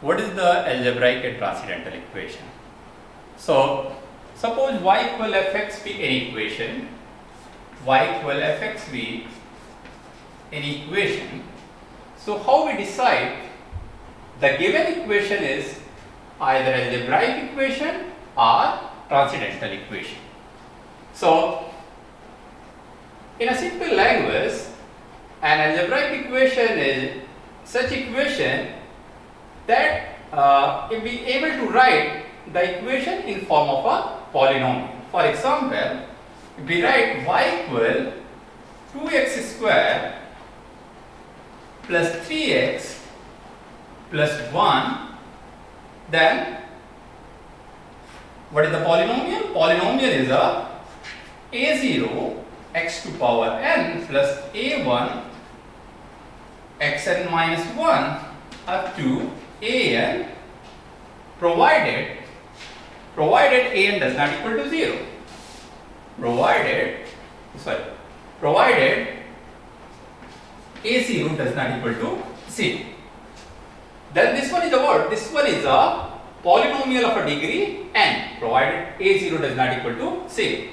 what is the algebraic and transcendental equation? So suppose y equal fx be an equation, y equal fx be an equation. So how we decide the given equation is either algebraic equation or transcendental equation? So in a simple language, an algebraic equation is such equation that if we able to write the equation in form of a polynomial. For example, if we write y equal 2x square plus 3x plus 1, then what is the polynomial? Polynomial is a a0 x to power n plus a1 xn minus 1 up to an, provided an does not equal to 0. Provided a0 does not equal to 0. Then this one is a what? This one is a polynomial of a degree n, provided a0 does not equal to 0.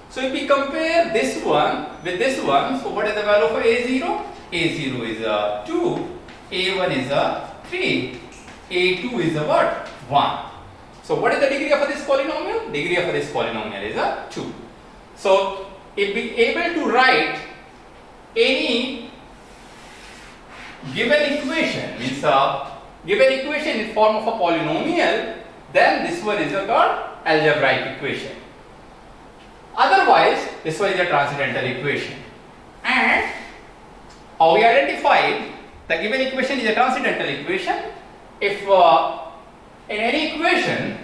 So if we compare this one with this one, so what is the value for a0? a0 is a 2, a1 is a 3, a2 is a what? 1. So what is the degree of this polynomial? Degree of this polynomial is a 2. So if we able to write any given equation, means a given equation in form of a polynomial, then this one is called algebraic equation. Otherwise, this one is a transcendental equation. And how we identify the given equation is a transcendental equation? If in any equation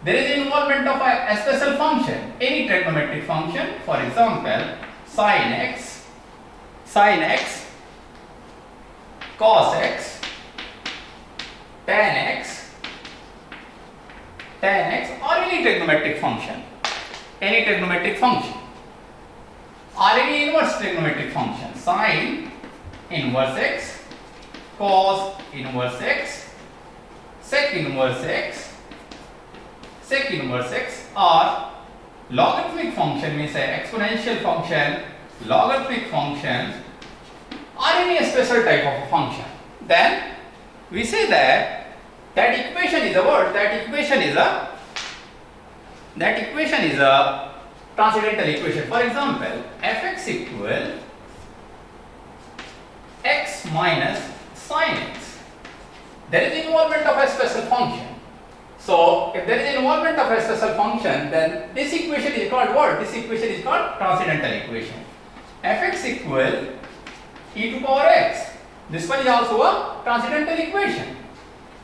there is involvement of a special function, any trigonometric function, for example, sin x, cos x, tan x, or any trigonometric function, or any inverse trigonometric function, sin inverse x, cos inverse x, sec inverse x, or logarithmic function, means exponential function, logarithmic function, or any special type of a function. Then we say that equation is a what? That equation is a transcendental equation. For example, fx equal x minus sin x. There is involvement of a special function. So if there is involvement of a special function, then this equation is called what? This equation is called transcendental equation. Fx equal e to power x. This one is also a transcendental equation.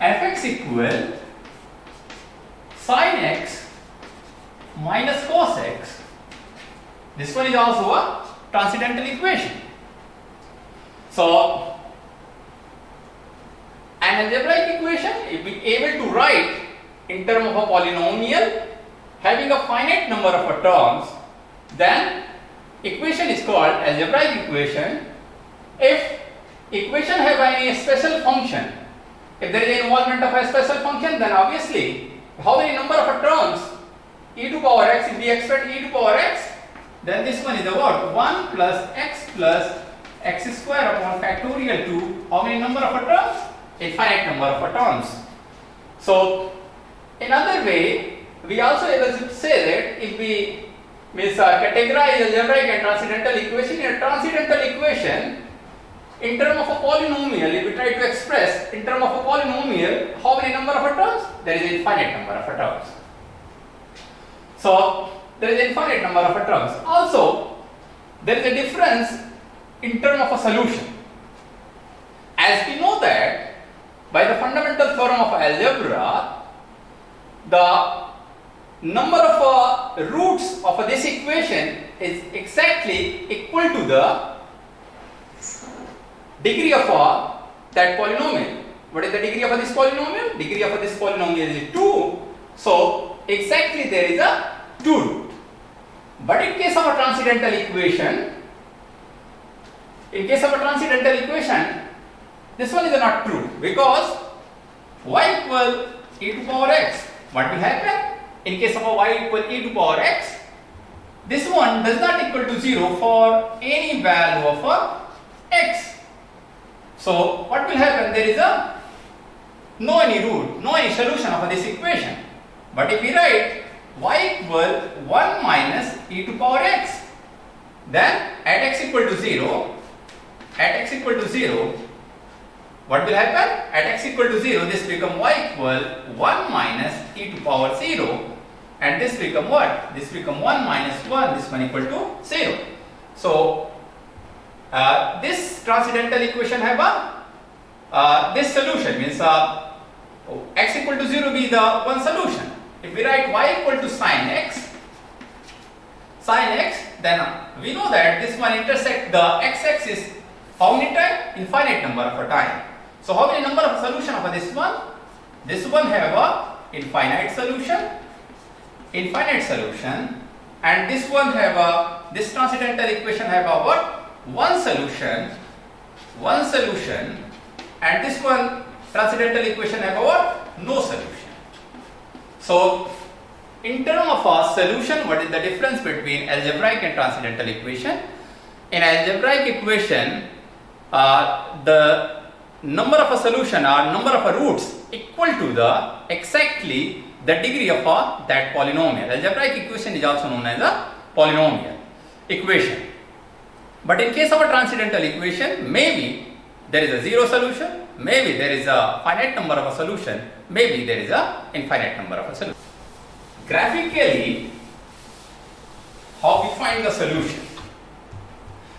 Fx equal sin x minus cos x. This one is also a transcendental equation. So an algebraic equation, if we able to write in terms of a polynomial having a finite number of terms, then equation is called algebraic equation. If equation have any special function, if there is involvement of a special function, then obviously how many number of terms? E to power x, if we expect e to power x, then this one is the what? 1 plus x square upon factorial to how many number of terms? Infinite number of terms. So another way, we also able to say that if we categorize algebraic and transcendental equation, in a transcendental equation, in terms of a polynomial, if we try to express in terms of a polynomial, how many number of terms? There is infinite number of terms. So there is infinite number of terms. Also, there is a difference in terms of a solution. As we know that by the fundamental theorem of algebra, the number of roots of this equation is exactly equal to the degree of that polynomial. What is the degree of this polynomial? Degree of this polynomial is 2. So exactly there is a 2 root. But in case of a transcendental equation, this one is not true, because y equal e to power x, what will happen? In case of a y equal e to power x, this one does not equal to 0 for any value of a x. So what will happen? There is a no any root, no any solution of this equation. But if we write y equal 1 minus e to power x, then at x equal to 0, what will happen? At x equal to 0, this become y equal 1 minus e to power 0, and this become what? This become 1 minus 1, this one equal to 0. So this transcendental equation have a this solution, means x equal to 0 be the one solution. If we write y equal to sine x, then we know that this one intersect the x-axis how many time? Infinite number of a time. So how many number of solution of this one? This one have a infinite solution, and this one have a, this transcendental equation have a what? One solution, and this one transcendental equation have a what? No solution. So in terms of a solution, what is the difference between algebraic and transcendental equation? In algebraic equation, the number of a solution or number of a roots equal to the exactly the degree of that polynomial. Algebraic equation is also known as a polynomial equation. But in case of a transcendental equation, maybe there is a zero solution, maybe there is a finite number of a solution, maybe there is a infinite number of a solution. Graphically, how we find the solution,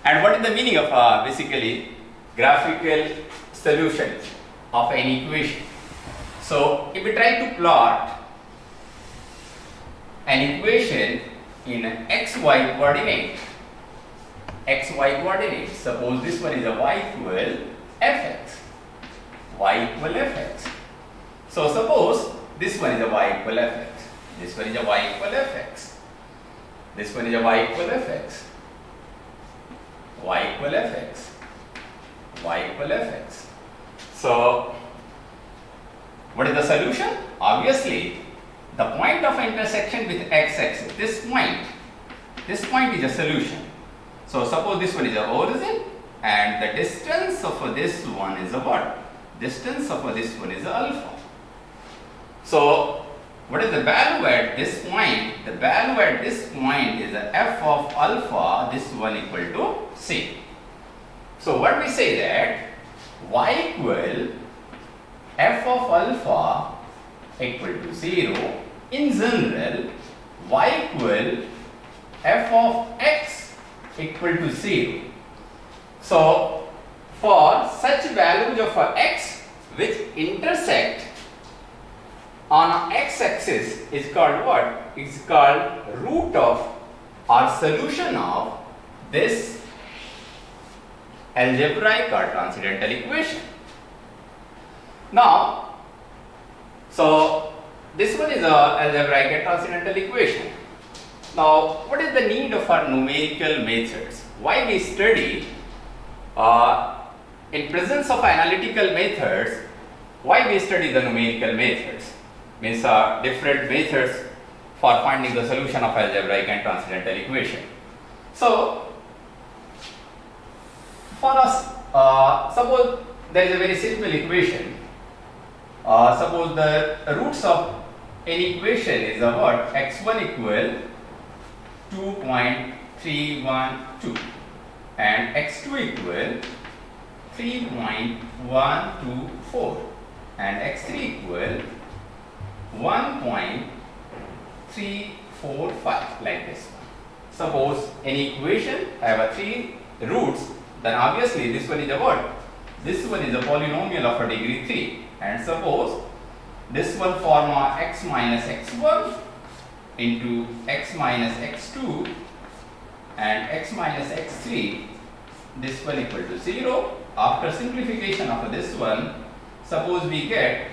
and what is the meaning of basically graphical solution of an equation? So if we try to plot an equation in an xy coordinate, suppose this one is a y equal fx, so suppose this one is a y equal fx, this one is a y equal fx, this one is a y equal fx, y equal fx, y equal fx. So what is the solution? Obviously the point of intersection with x-axis, this point is a solution. So suppose this one is the origin, and the distance of this one is a what? Distance of this one is alpha. So what is the value at this point? The value at this point is the f of alpha, this one equal to c. So what we say that y equal f of alpha equal to 0. In general, y equal f of x equal to 0. So for such values of x which intersect on x-axis is called what? It's called root of or solution of this algebraic or transcendental equation. Now, so this one is a algebraic and transcendental equation. Now, what is the need of our numerical methods? Why we study in presence of analytical methods? Why we study the numerical methods? Means different methods for finding the solution of algebraic and transcendental equation. So for us, suppose there is a very simple equation. Suppose the roots of any equation is a what? x1 equal 2.312 and x2 equal 3.124 and x3 equal 1.345, like this one. Suppose any equation have a 3 roots, then obviously this one is a what? This one is a polynomial of a degree 3, and suppose this one form x minus x1 into x minus x2 and x minus x3, this one equal to 0. After simplification of this one, suppose we get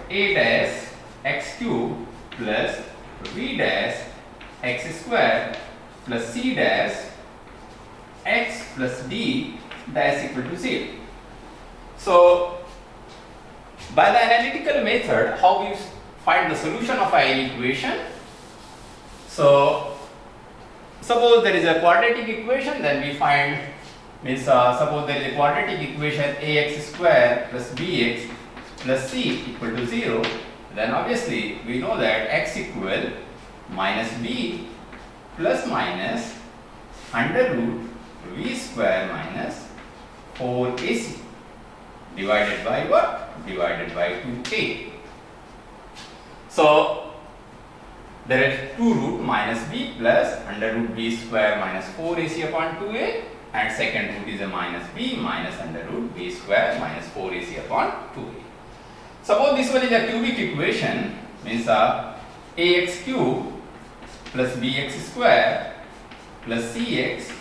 a dash x cube plus b dash x square plus c dash x plus d dash equal to 0. So By the analytical method, how we find the solution of an equation? So, suppose there is a quadratic equation, then we find suppose there is a quadratic equation ax square plus bx plus c equal to 0, then obviously we know that x equal minus b plus minus under root v square minus 4ac divided by what? Divided by 2a. So there is 2 root minus b plus under root b square minus 4ac upon 2a, and second root is a minus b minus under root b square minus 4ac upon 2a. Suppose this one is a cubic equation, means ax cube plus bx square plus cx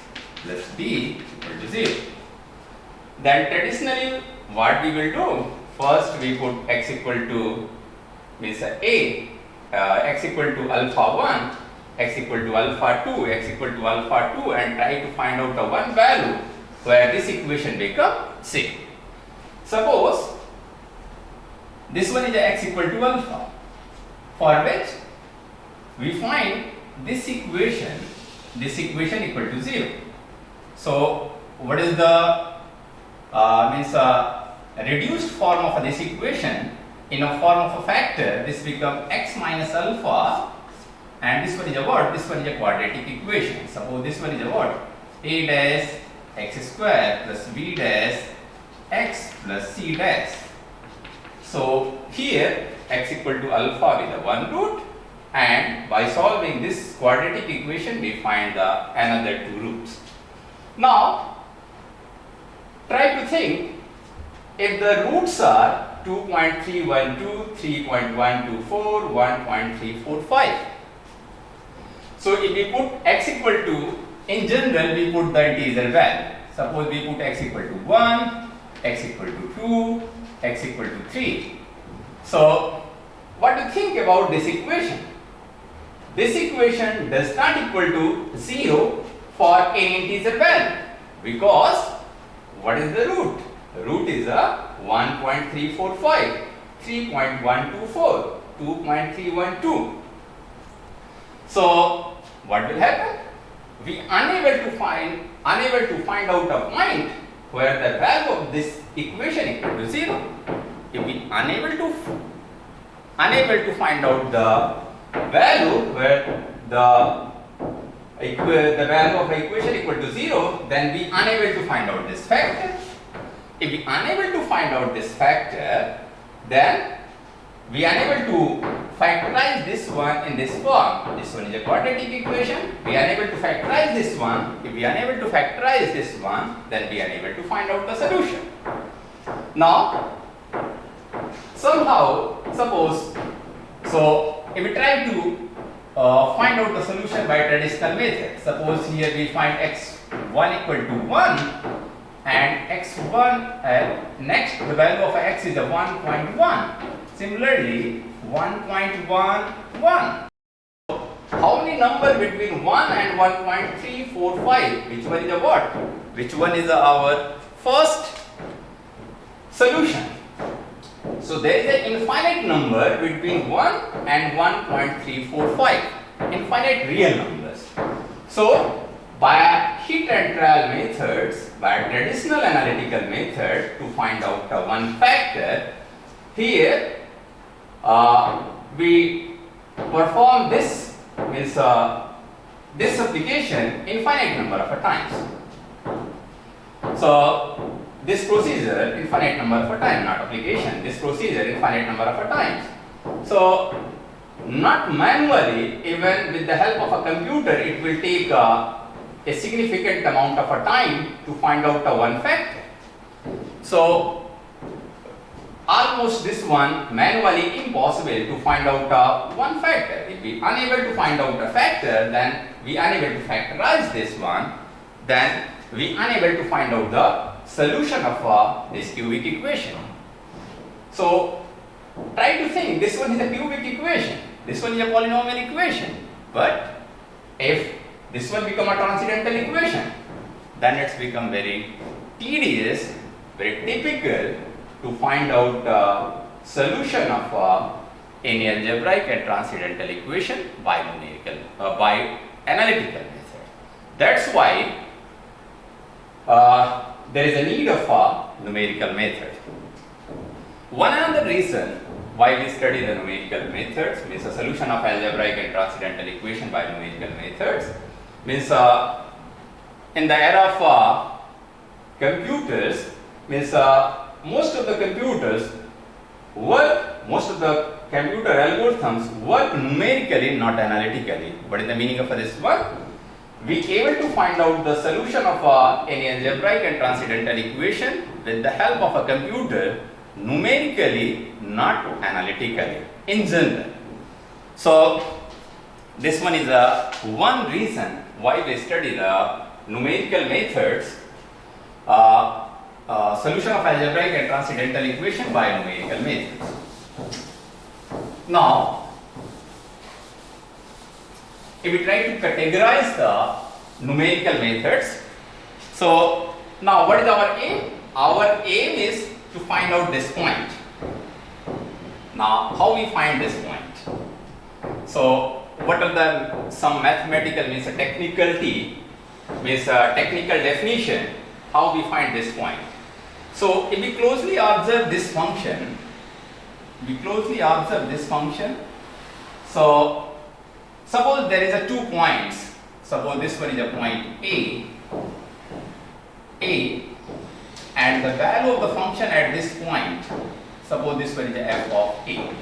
plus d equal to 0. Then traditionally what we will do, first we put x equal to x equal to alpha 1, x equal to alpha 2, x equal to alpha 2, and try to find out the one value where this equation become same. Suppose this one is x equal to alpha, for which we find this equation equal to 0. So what is the reduced form of this equation? In a form of a factor, this become x minus alpha, and this one is a what? This one is a quadratic equation. Suppose this one is a what? A dash x square plus b dash x plus c dash. So here x equal to alpha with the one root, and by solving this quadratic equation we find the another two roots. Now try to think, if the roots are 2.312, 3.124, 1.345. So if we put x equal to, in general we put the integer value. Suppose we put x equal to 1, x equal to 2, x equal to 3. So what do you think about this equation? This equation does not equal to 0 for any integer value, because what is the root? The root is a 1.345, 3.124, 2.312. So what will happen? We unable to find out a point where the value of this equation equal to 0. If we unable to find out the value where the value of the equation equal to 0, then we unable to find out this factor. If we unable to find out this factor, then we unable to factorize this one in this form. This one is a quadratic equation. We unable to factorize this one. If we unable to factorize this one, then we unable to find out the solution. Now, somehow, suppose, so if we try to find out the solution by traditional method. Suppose here we find x1 equal to 1. And x1 next the value of x is a 1.1. Similarly 1.11. How many number between 1 and 1.345? Which one is a what? Which one is our first solution? So there is an infinite number between 1 and 1.345. Infinite real numbers. So by hit and trial methods, by traditional analytical method to find out one factor, here we perform this this application infinite number of times. So this procedure infinite number of times, not application, this procedure infinite number of times. So not manually, even with the help of a computer, it will take a significant amount of a time to find out one factor. So almost this one manually impossible to find out one factor. If we unable to find out a factor, then we unable to factorize this one, then we unable to find out the solution of this cubic equation. So try to think, this one is a cubic equation, this one is a polynomial equation, but if this one become a transcendental equation, then it's become very tedious, very typical to find out solution of any algebraic and transcendental equation by by analytical method. That's why there is a need of a numerical method. One other reason why we study the numerical methods means a solution of algebraic and transcendental equation by numerical methods means in the era of computers means most of the computer algorithms work numerically, not analytically. What is the meaning of this one? We able to find out the solution of any algebraic and transcendental equation with the help of a computer numerically, not analytically in general. So this one is one reason why we study the numerical methods, solution of algebraic and transcendental equation by numerical methods. Now, if we try to categorize the numerical methods, so now what is our aim? Our aim is to find out this point. Now, how we find this point? So, what are the some mathematical means a technicality means a technical definition? How we find this point? So, if we closely observe this function, so suppose there is a 2 points. Suppose this one is a point A, and the value of the function at this point, suppose this one is a f of A,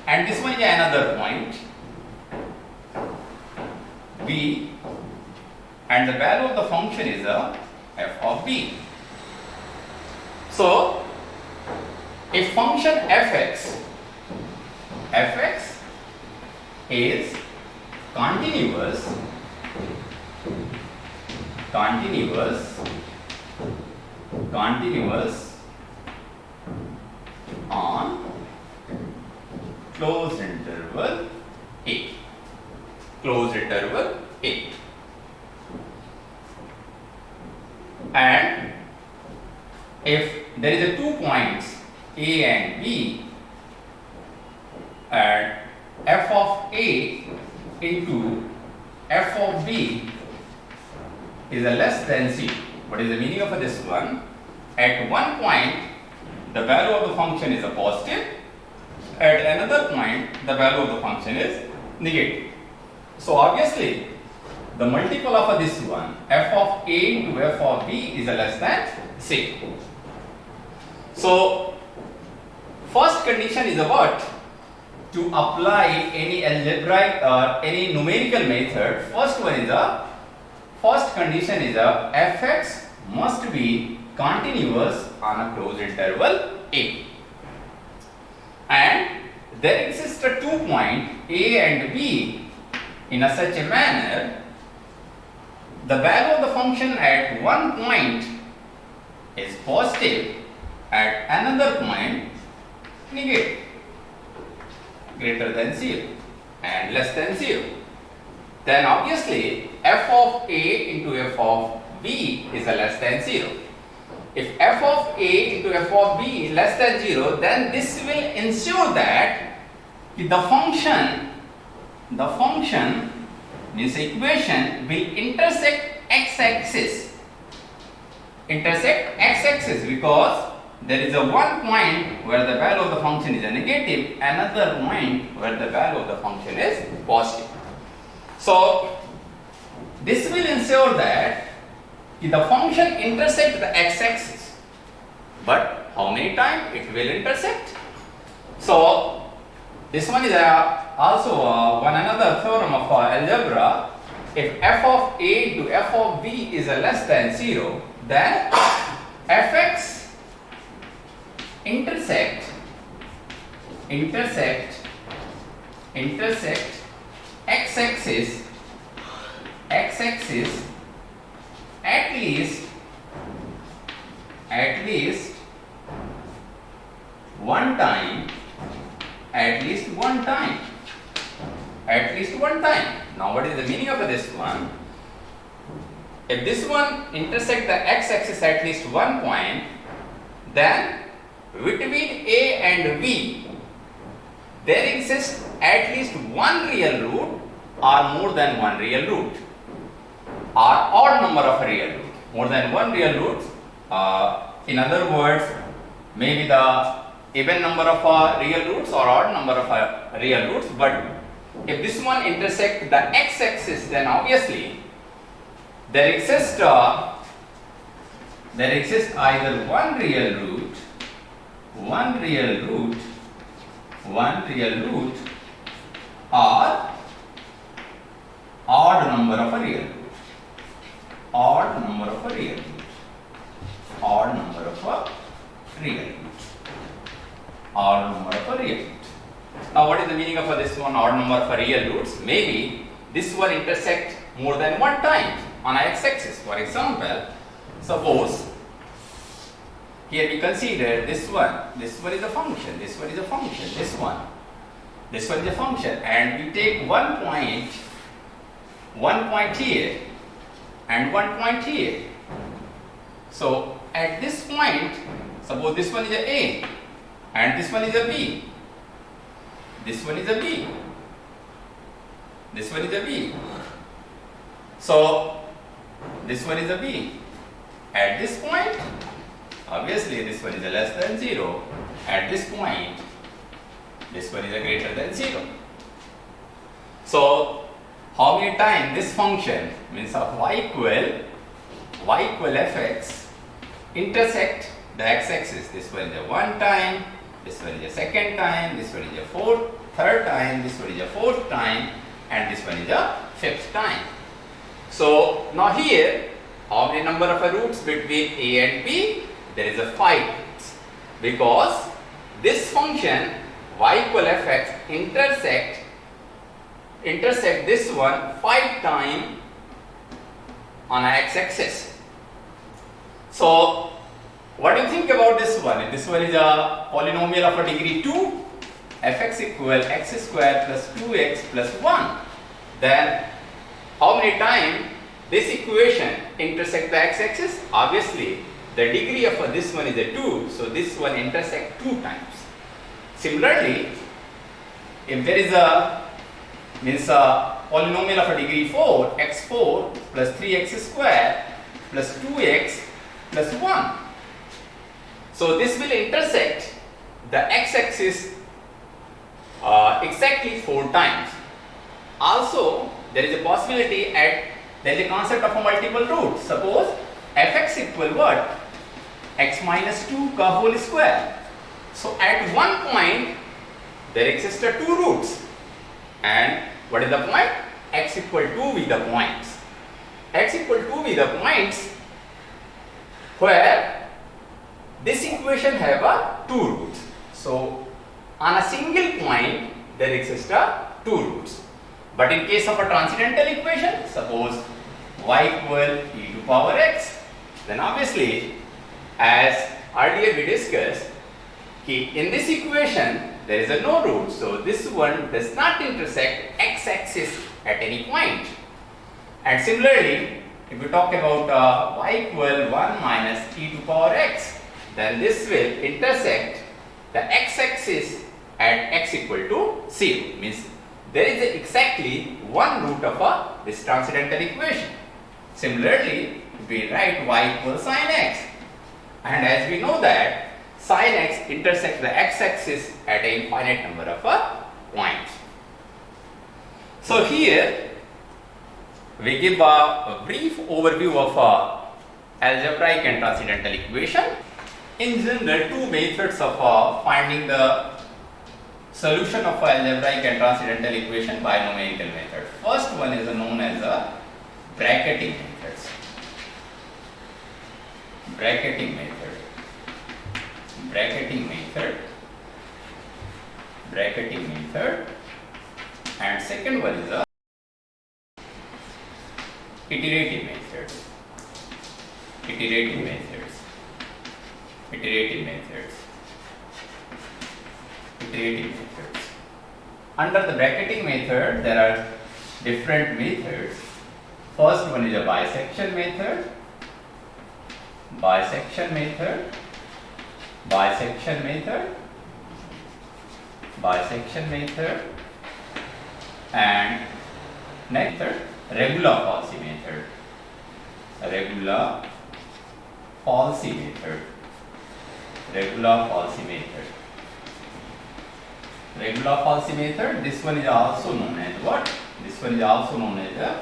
and this one is another point B, and the value of the function is a f of B. So, if function fx is continuous on closed interval A, and if there is a 2 points A and B, and f of A into f of B is a less than 0. What is the meaning of this one? At one point, the value of the function is a positive. At another point, the value of the function is negative. So obviously, the multiple of this one, f of A into f of B is a less than 0. So first condition is about to apply any algebraic or any numerical method. First condition is fx must be continuous on a closed interval A, and there exists a 2 point A and B in a such a manner the value of the function at one point is positive, at another point negative, greater than 0 and less than 0. Then obviously f of A into f of B is a less than 0. If f of A into f of B is less than 0, then this will ensure that the function means equation will intersect x-axis. Because there is a one point where the value of the function is a negative, another point where the value of the function is positive. So this will ensure that the function intersects the x-axis. But how many times it will intersect? So this one is also one another theorem of algebra. If f of A to f of B is a less than 0, then fx intersect x-axis at least one time. Now what is the meaning of this one? If this one intersect the x-axis at least one point, then between A and B there exists at least one real root or more than one real root, or odd number of real root, more than one real root. In other words, maybe the even number of real roots or odd number of real roots. But if this one intersects the x-axis, then obviously there exists either one real root, or odd number of a real root, odd number of a real root, odd number of a real root, odd number of a real root. Now what is the meaning of this one, odd number of a real roots? Maybe this one intersects more than one time on x-axis. For example, suppose here we consider this one is a function, this one is a function, this one is a function, and we take one point here and one point here. So at this point, suppose this one is a and this one is a B, this one is a B, this one is a B. So this one is a B. At this point, obviously this one is a less than 0. At this point, this one is a greater than 0. So how many times this function means of y equal fx intersect the x-axis? This one is a one time, this one is a second time, this one is a third time, this one is a fourth time, and this one is a fifth time. So now here, how many number of roots between A and B? There is a 5 roots, because this function y equal fx intersect this one 5 times on a x-axis. So what do you think about this one? If this one is a polynomial of a degree 2, fx equal x square plus 2x plus 1, then how many times this equation intersect the x-axis? Obviously the degree of this one is a 2, so this one intersect 2 times. Similarly, if there is a polynomial of a degree 4, x4 plus 3x square plus 2x plus 1, so this will intersect the x-axis exactly 4 times. Also, there is a possibility there is a concept of a multiple root. Suppose fx equal what? X minus 2 ka whole square. So at one point there exists 2 roots, and what is the point? X equal 2 with the points. X equal 2 with the points where this equation have 2 roots. So on a single point there exists 2 roots. But in case of a transcendental equation, suppose y equal e to power x, then obviously, as earlier we discussed, in this equation there is no root, so this one does not intersect x-axis at any point. And similarly, if we talk about y equal 1 minus e to power x, then this will intersect the x-axis at x equal to 0, means there is exactly one root of this transcendental equation. Similarly, we write y equals sin x, and as we know that sin x intersects the x-axis at an infinite number of points. So here we give a brief overview of algebraic and transcendental equation. In general, 2 methods of finding the solution of algebraic and transcendental equation by numerical method. First one is known as bracketing methods. Bracketing method. And second one is iterative methods. Under the bracketing method, there are different methods. First one is a bisection method. bisection method, and next method, regular falsy method. Regular falsy method. This one is also known as what? This one is also known as the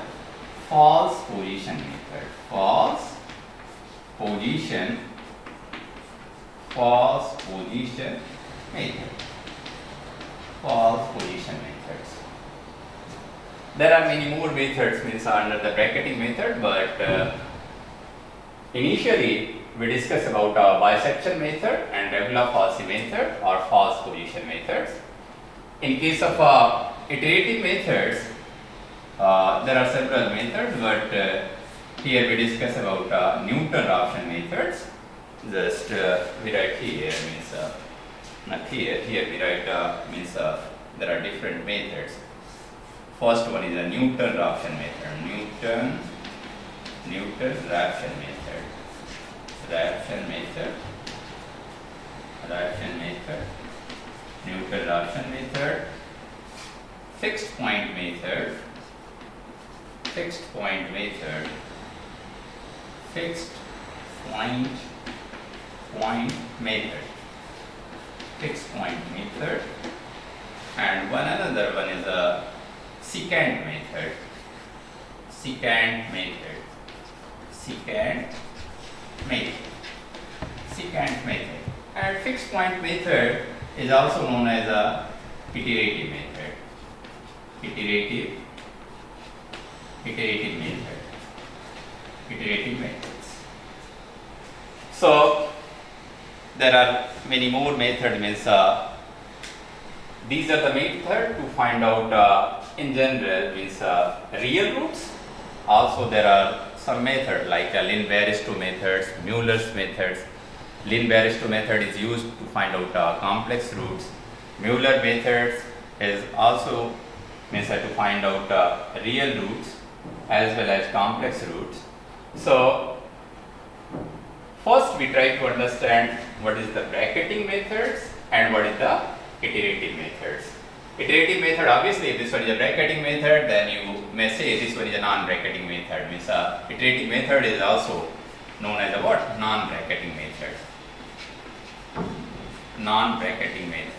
false position method. False position methods. There are many more methods means under the bracketing method, but initially we discussed about bisection method and regular falsy method or false position methods. In case of iterative methods, there are several methods, but here we discuss about Newton-Raphson methods. Just we write here means not here. Here we write means there are different methods. First one is a Newton-Raphson method. Newton-Raphson method. Fixed point method. And another one is a secant method. And fixed point method is also known as a iterative method. Iterative methods. So there are many more methods. Means these are the methods to find out in general means real roots. Also there are some methods like Lin-Baristow methods, Mueller's methods. Lin-Baristow method is used to find out complex roots. Mueller methods is also means to find out real roots as well as complex roots. So first we try to understand what is the bracketing methods and what is the iterative methods. Iterative method, obviously if this one is a bracketing method, then you may say this one is a non-bracketing method. Means iterative method is also known as a what? Non-bracketing method. Non-bracketing methods.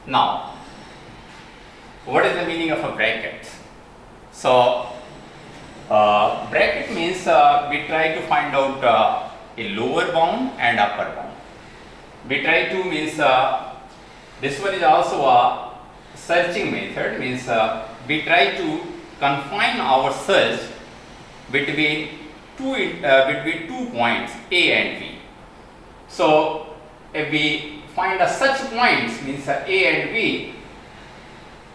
Now, what is the meaning of a bracket? So, bracket means we try to find out a lower bound and upper bound. We try to means this one is also a searching method. Means we try to confine our search between two points A and B. So if we find such points means A and B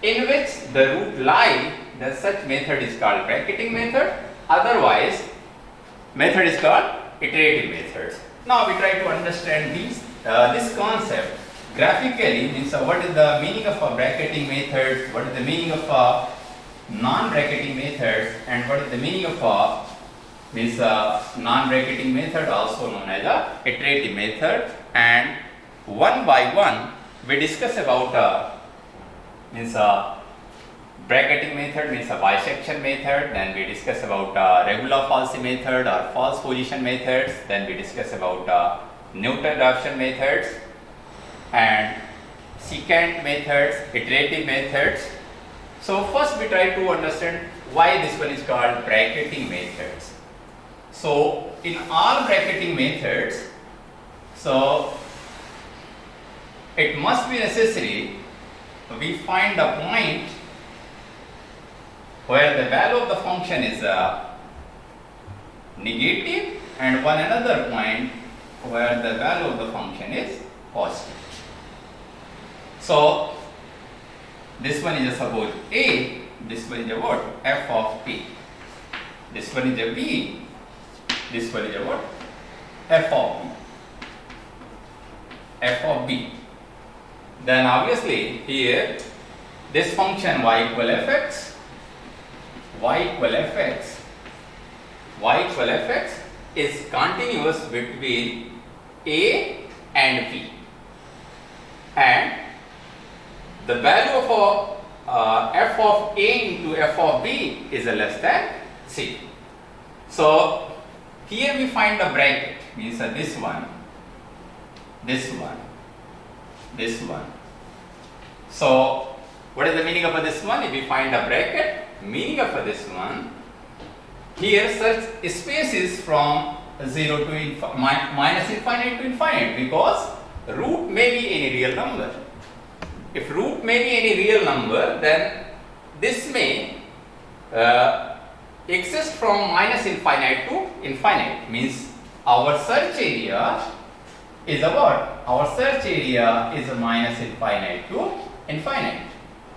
in which the root lie, then such method is called bracketing method. Otherwise, method is called iterative methods. Now we try to understand this concept graphically. Means what is the meaning of a bracketing method? What is the meaning of a non-bracketing method? And what is the meaning of a non-bracketing method, also known as a iterative method? And one by one we discuss about bracketing method, means a bisection method. Then we discuss about regular falsy method or false position methods. Then we discuss about Newton-Raphson methods and secant methods, iterative methods. So first we try to understand why this one is called bracketing methods. So in all bracketing methods, so it must be necessary we find a point where the value of the function is negative and one another point where the value of the function is positive. So this one is a suppose A, this one is a what? F of P. This one is a B, this one is a what? F of B. F of B. Then obviously here this function y equal fx y equal fx, is continuous between a and b, and the value of f of a into f of b is less than c. So here we find the bracket, means this one, this one, this one. So what is the meaning of this one? If we find a bracket, meaning of this one, here such space is from 0 to minus infinite to infinite, because root may be any real number. If root may be any real number, then this may exist from minus infinite to infinite. Means our search area is a what? Our search area is a minus infinite to infinite.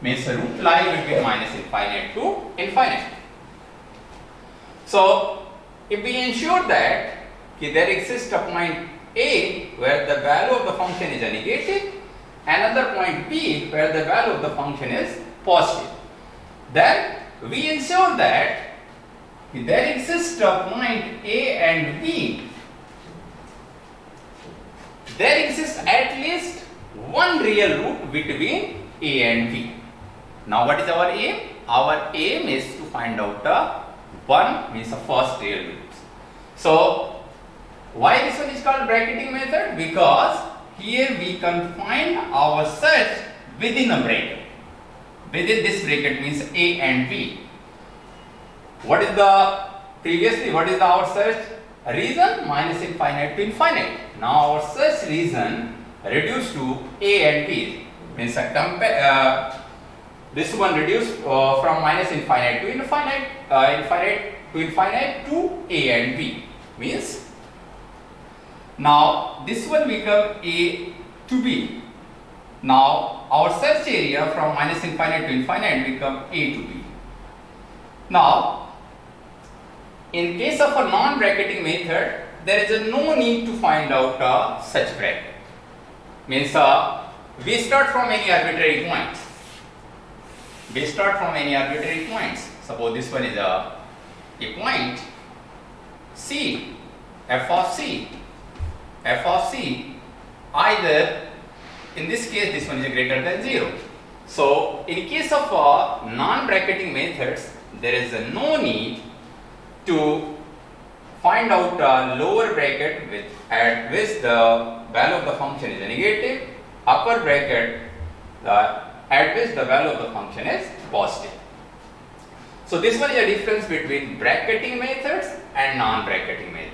Means the root lies between minus infinite to infinite. So if we ensure that there exists a point A where the value of the function is a negative, another point B where the value of the function is positive, then we ensure that there exists a point A and B, there exists at least one real root between A and B. Now what is our aim? Our aim is to find out the one, means the first real root. So why this one is called bracketing method? Because here we confine our search within a bracket. Within this bracket means A and B. What is the previously? What is our search reason? Minus infinite to infinite. Now our search reason reduced to A and B. Means this one reduced from minus infinite to infinite, infinite to A and B. Means now this one become A to B. Now our search area from minus infinite to infinite become A to B. Now in case of a non-bracketing method, there is no need to find out such bracket. Means we start from any arbitrary points. We start from any arbitrary points. Suppose this one is a point C, f of C. Either in this case this one is greater than 0. So in case of non-bracketing methods, there is no need to find out a lower bracket at which the value of the function is negative, upper bracket at which the value of the function is positive. So this one is a difference between bracketing methods and non-bracketing methods.